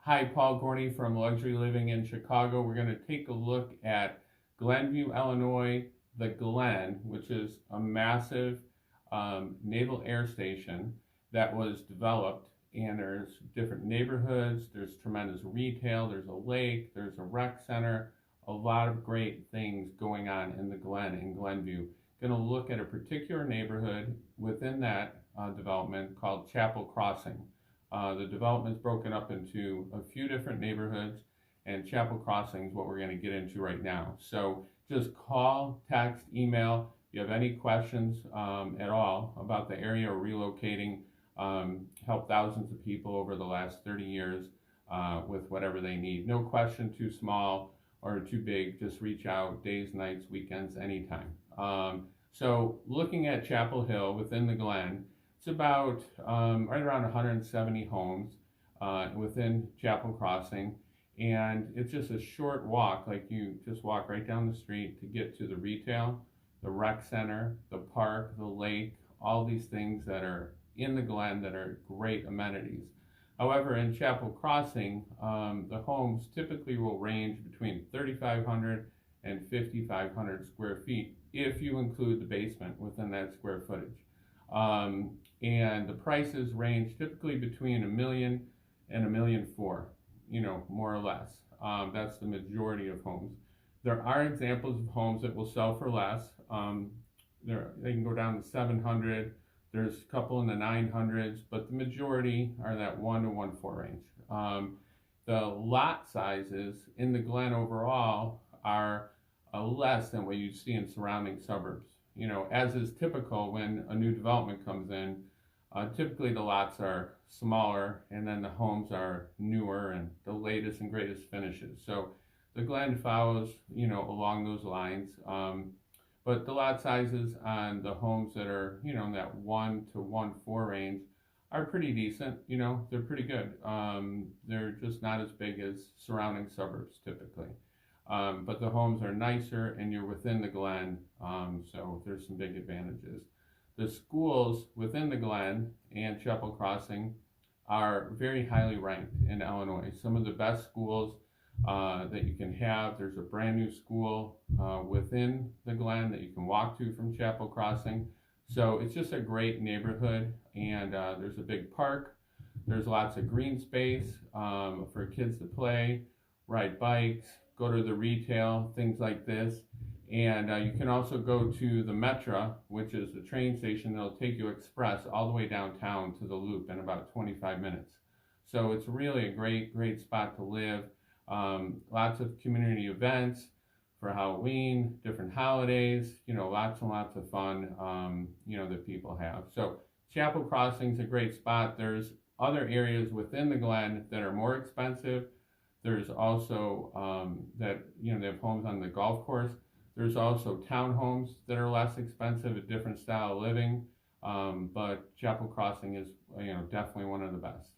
Hi, Paul Gorney from Luxury Living in Chicago. We're going to take a look at Glenview, Illinois, The Glen, which is a massive naval air station that was developed, and there's different neighborhoods, there's tremendous retail, there's a lake, there's a rec center, a lot of great things going on in The Glen in Glenview. Going to look at a particular neighborhood within that development called Chapel Crossing. The development is broken up into a few different neighborhoods, and Chapel Crossing is what we're going to get into right now. So just call, text, email if you have any questions at all about the area or relocating. Helped thousands of people over the last 30 years with whatever they need. No question too small or too big. Just reach out days, nights, weekends, anytime. So looking at Chapel Hill within the Glen, it's about right around 170 homes within Chapel Crossing, and it's just a short walk. Like, you just walk right down the street to get to the retail, the rec center, the park, the lake, all these things that are in the Glen that are great amenities. However, in Chapel Crossing, the homes typically will range between 3,500 and 5,500 square feet if you include the basement within that square footage. And the prices range typically between $1 million and $1.4 million, more or less. That's the majority of homes. There are examples of homes that will sell for less. They can go down to 700. There's a couple in the 900s, but the majority are that 1 to 1.4 range. The lot sizes in the Glen overall are less than what you see in surrounding suburbs. As is typical when a new development comes in, typically the lots are smaller, and then the homes are newer and the latest and greatest finishes. So the Glen follows, along those lines. But the lot sizes on the homes that are, in that 1 to 1.4 range are pretty decent. They're pretty good. They're just not as big as surrounding suburbs typically. But the homes are nicer, and you're within the Glen, so there's some big advantages. The schools within the Glen and Chapel Crossing are very highly ranked in Illinois. Some of the best schools that you can have. There's a brand new school within the Glen that you can walk to from Chapel Crossing. So it's just a great neighborhood, and there's a big park. There's lots of green space for kids to play, ride bikes, go to the retail, things like this. And you can also go to the Metro, which is the train station that'll take you express all the way downtown to the Loop in about 25 minutes. So it's really a great spot to live. Lots of community events for Halloween, different holidays, lots and lots of fun, that people have. So Chapel Crossing is a great spot. There's other areas within the Glen that are more expensive. There's also they have homes on the golf course. There's also townhomes that are less expensive, a different style of living. But Chapel Crossing is, definitely one of the best.